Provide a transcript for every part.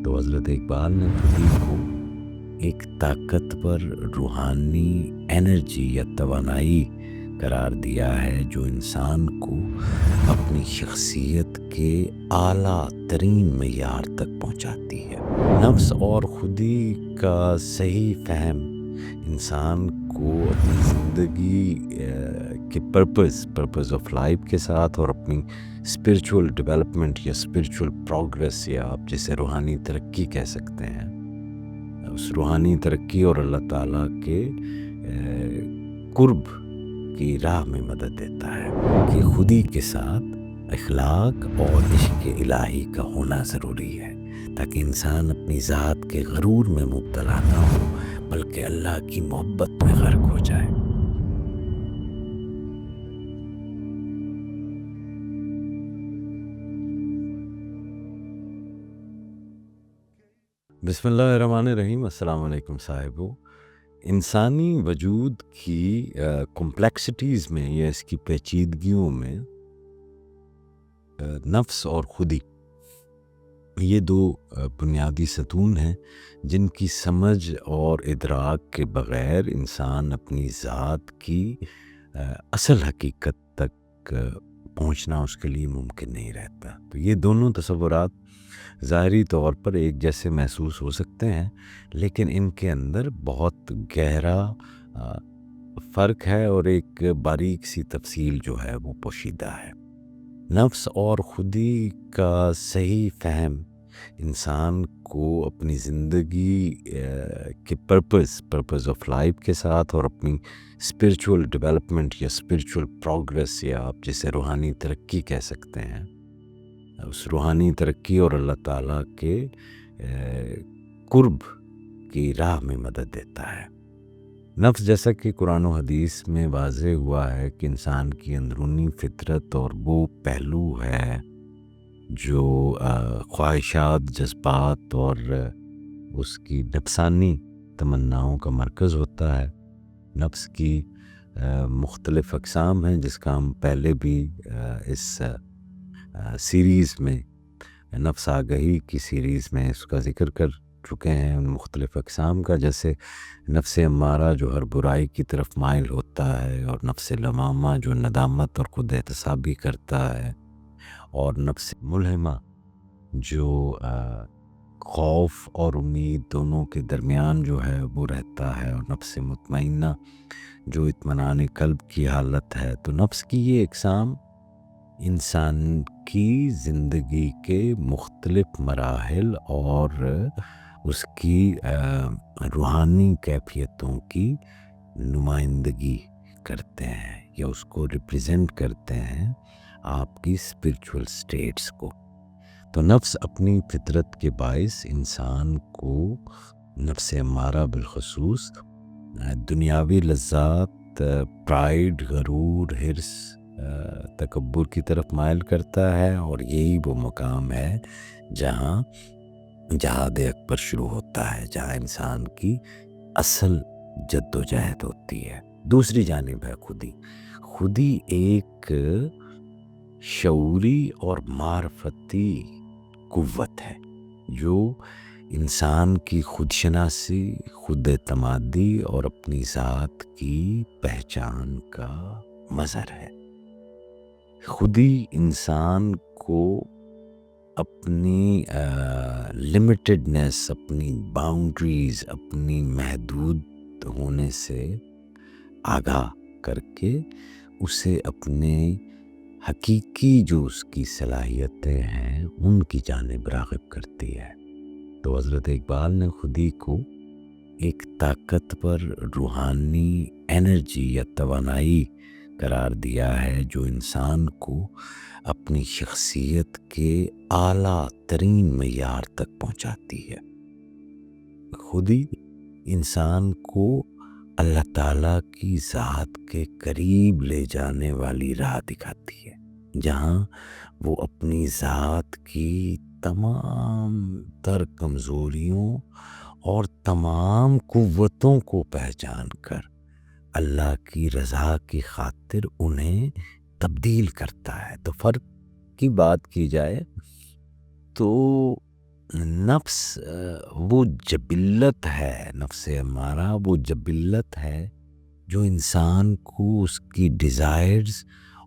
تو حضرت اقبال نے خودی کو ایک طاقتور روحانی انرجی یا توانائی قرار دیا ہے جو انسان کو اپنی شخصیت کے اعلیٰ ترین معیار تک پہنچاتی ہے۔ نفس اور خودی کا صحیح فہم انسان کو اپنی زندگی کے پرپز آف لائف کے ساتھ اور اپنی اسپرچول ڈیولپمنٹ یا اسپرچول پروگریس یا آپ جسے روحانی ترقی کہہ سکتے ہیں، اس روحانی ترقی اور اللہ تعالیٰ کے قرب کی راہ میں مدد دیتا ہے کہ خودی کے ساتھ اخلاق اور عشق الہی کا ہونا ضروری ہے تاکہ انسان اپنی ذات کے غرور میں مبتلا نہ ہو بلکہ اللہ کی محبت میں غرق ہو جائے۔ بسم اللہ الرحمن الرحیم۔ السلام علیکم صاحبو۔ انسانی وجود کی کمپلیکسٹیز میں یا اس کی پیچیدگیوں میں نفس اور خودی یہ دو بنیادی ستون ہیں جن کی سمجھ اور ادراک کے بغیر انسان اپنی ذات کی اصل حقیقت تک پہنچنا اس کے لیے ممکن نہیں رہتا۔ تو یہ دونوں تصورات ظاہری طور پر ایک جیسے محسوس ہو سکتے ہیں لیکن ان کے اندر بہت گہرا فرق ہے اور ایک باریک سی تفصیل جو ہے وہ پوشیدہ ہے۔ نفس اور خودی کا صحیح فہم انسان کو اپنی زندگی کے پرپز آف لائف کے ساتھ اور اپنی اسپرچول ڈیولپمنٹ یا اسپرچول پروگریس یا آپ جسے روحانی ترقی کہہ سکتے ہیں، اس روحانی ترقی اور اللہ تعالیٰ کے قرب کی راہ میں مدد دیتا ہے۔ نفس جیسا کہ قرآن و حدیث میں واضح ہوا ہے کہ انسان کی اندرونی فطرت اور وہ پہلو ہے جو خواہشات، جذبات اور اس کی نفسانی تمناؤں کا مرکز ہوتا ہے۔ نفس کی مختلف اقسام ہیں جس کا ہم پہلے بھی اس سیریز میں نفس آگہی کی سیریز میں اس کا ذکر کر چکے ہیں، ان مختلف اقسام کا، جیسے نفس امارہ جو ہر برائی کی طرف مائل ہوتا ہے، اور نفس لوامہ جو ندامت اور خود احتسابی کرتا ہے، اور نفس ملہمہ جو خوف اور امید دونوں کے درمیان جو ہے وہ رہتا ہے، اور نفس مطمئنہ جو اطمینان قلب کی حالت ہے۔ تو نفس کی یہ اقسام انسان کی زندگی کے مختلف مراحل اور اس کی روحانی کیفیتوں کی نمائندگی کرتے ہیں یا اس کو ریپریزنٹ کرتے ہیں، آپ کی اسپرچول سٹیٹس کو۔ تو نفس اپنی فطرت کے باعث انسان کو، نفس امارہ بالخصوص، دنیاوی لذات، پرائیڈ، غرور، حرص، تکبر کی طرف مائل کرتا ہے، اور یہی وہ مقام ہے جہاں جہاد اکبر شروع ہوتا ہے، جہاں انسان کی اصل جد و جہد ہوتی ہے۔ دوسری جانب ہے خودی۔ خودی ایک شعوری اور معرفتی قوت ہے جو انسان کی خودشناسی، خود اعتمادی اور اپنی ذات کی پہچان کا مظہر ہے۔ خودی انسان کو اپنی لمیٹڈنس، اپنی باؤنڈریز، اپنی محدود ہونے سے آگاہ کر کے اسے اپنے حقیقی جو اس کی صلاحیتیں ہیں ان کی جانب راغب کرتی ہے۔ تو حضرت اقبال نے خودی کو ایک طاقتور روحانی انرجی یا توانائی قرار دیا ہے جو انسان کو اپنی شخصیت کے اعلیٰ ترین معیار تک پہنچاتی ہے۔ خودی انسان کو اللہ تعالیٰ کی ذات کے قریب لے جانے والی راہ دکھاتی ہے، جہاں وہ اپنی ذات کی تمام تر کمزوریوں اور تمام قوتوں کو پہچان کر اللہ کی رضا کی خاطر انہیں تبدیل کرتا ہے۔ تو فرق کی بات کی جائے تو نفس وہ جبلت ہے، نفس ہمارا وہ جبلت ہے جو انسان کو اس کی ڈیزائرز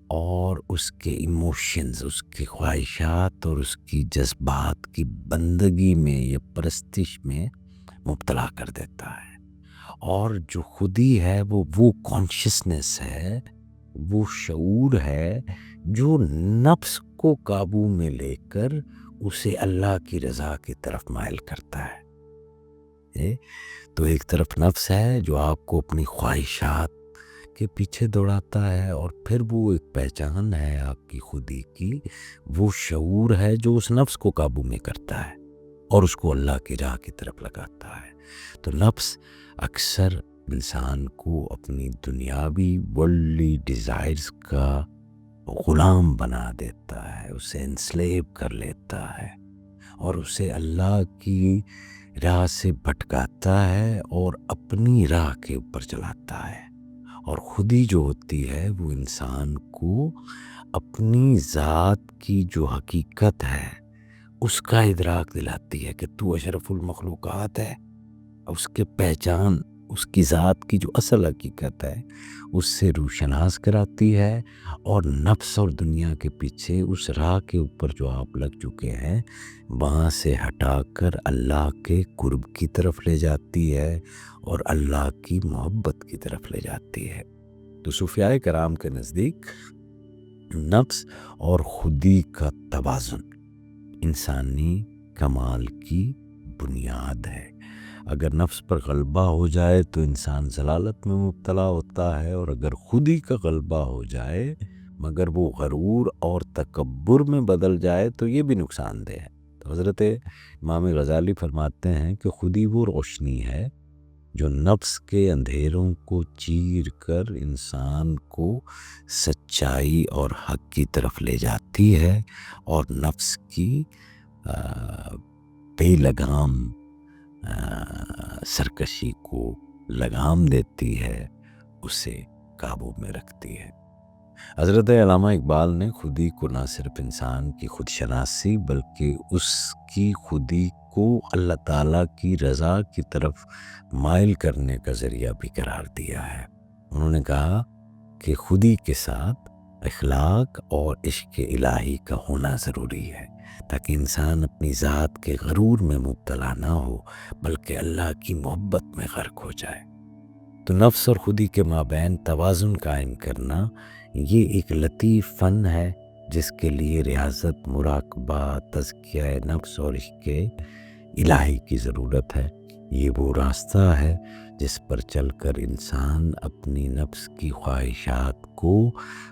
اور اس کے ایموشنز، اس کی خواہشات اور اس کی جذبات کی بندگی میں یا پرستش میں مبتلا کر دیتا ہے۔ اور جو خودی ہے وہ کانشسنس ہے، وہ شعور ہے جو نفس کو قابو میں لے کر اسے اللہ کی رضا کی طرف مائل کرتا ہے۔ تو ایک طرف نفس ہے جو آپ کو اپنی خواہشات کے پیچھے دوڑاتا ہے، اور پھر وہ ایک پہچان ہے آپ کی خودی کی، وہ شعور ہے جو اس نفس کو قابو میں کرتا ہے اور اس کو اللہ کی راہ کی طرف لگاتا ہے۔ تو نفس اکثر انسان کو اپنی دنیاوی ورلڈلی ڈیزائرز کا غلام بنا دیتا ہے، اسے انسلیو کر لیتا ہے اور اسے اللہ کی راہ سے بھٹکاتا ہے اور اپنی راہ کے اوپر چلاتا ہے۔ اور خودی جو ہوتی ہے وہ انسان کو اپنی ذات کی جو حقیقت ہے اس کا ادراک دلاتی ہے کہ تو اشرف المخلوقات ہے، اس کے پہچان، اس کی ذات کی جو اصل حقیقت ہے اس سے روشناس کراتی ہے، اور نفس اور دنیا کے پیچھے اس راہ کے اوپر جو آپ لگ چکے ہیں وہاں سے ہٹا کر اللہ کے قرب کی طرف لے جاتی ہے اور اللہ کی محبت کی طرف لے جاتی ہے۔ تو صوفیاء کرام کے نزدیک نفس اور خودی کا توازن انسانی کمال کی بنیاد ہے۔ اگر نفس پر غلبہ ہو جائے تو انسان ضلالت میں مبتلا ہوتا ہے، اور اگر خودی کا غلبہ ہو جائے مگر وہ غرور اور تکبر میں بدل جائے تو یہ بھی نقصان دہ ہے۔ تو حضرت امام غزالی فرماتے ہیں کہ خودی وہ روشنی ہے جو نفس کے اندھیروں کو چیر کر انسان کو سچائی اور حق کی طرف لے جاتی ہے، اور نفس کی بے لگام سرکشی کو لگام دیتی ہے، اسے قابو میں رکھتی ہے۔ حضرت علامہ اقبال نے خودی کو نہ صرف انسان کی خود شناسی بلکہ اس کی خودی کو اللہ تعالیٰ کی رضا کی طرف مائل کرنے کا ذریعہ بھی قرار دیا ہے۔ انہوں نے کہا کہ خودی کے ساتھ اخلاق اور عشق الہی کا ہونا ضروری ہے تاکہ انسان اپنی ذات کے غرور میں مبتلا نہ ہو بلکہ اللہ کی محبت میں غرق ہو جائے۔ تو نفس اور خودی کے مابین توازن قائم کرنا یہ ایک لطیف فن ہے جس کے لیے ریاضت، مراقبہ، تزکیہ نفس اور عشق الہی کی ضرورت ہے۔ یہ وہ راستہ ہے جس پر چل کر انسان اپنی نفس کی خواہشات کو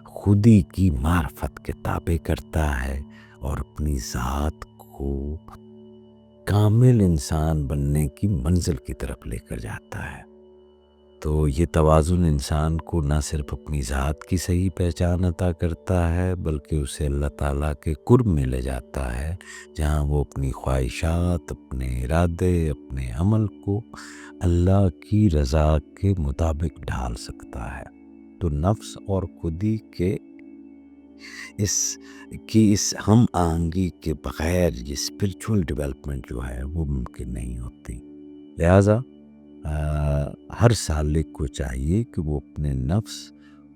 خودی کی معرفت کے تابع کرتا ہے اور اپنی ذات کو کامل انسان بننے کی منزل کی طرف لے کر جاتا ہے۔ تو یہ توازن انسان کو نہ صرف اپنی ذات کی صحیح پہچان عطا کرتا ہے بلکہ اسے اللہ تعالیٰ کے قرب میں لے جاتا ہے، جہاں وہ اپنی خواہشات، اپنے ارادے، اپنے عمل کو اللہ کی رضا کے مطابق ڈھال سکتا ہے۔ تو نفس اور خودی کے اس ہم آہنگی کے بغیر یہ اسپرچول ڈیولپمنٹ جو ہے وہ ممکن نہیں ہوتی۔ لہٰذا ہر سالک کو چاہیے کہ وہ اپنے نفس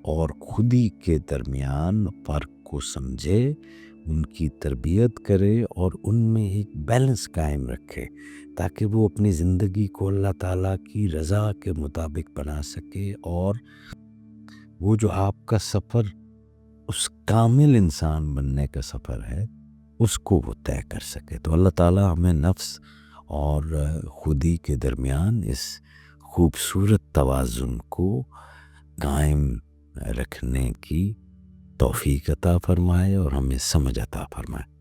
اور خودی کے درمیان فرق کو سمجھے، ان کی تربیت کرے اور ان میں ایک بیلنس قائم رکھے تاکہ وہ اپنی زندگی کو اللہ تعالیٰ کی رضا کے مطابق بنا سکے، اور وہ جو آپ کا سفر اس کامل انسان بننے کا سفر ہے اس کو وہ طے کر سکے۔ تو اللہ تعالیٰ ہمیں نفس اور خودی کے درمیان اس خوبصورت توازن کو قائم رکھنے کی توفیق عطا فرمائے اور ہمیں سمجھ عطا فرمائے۔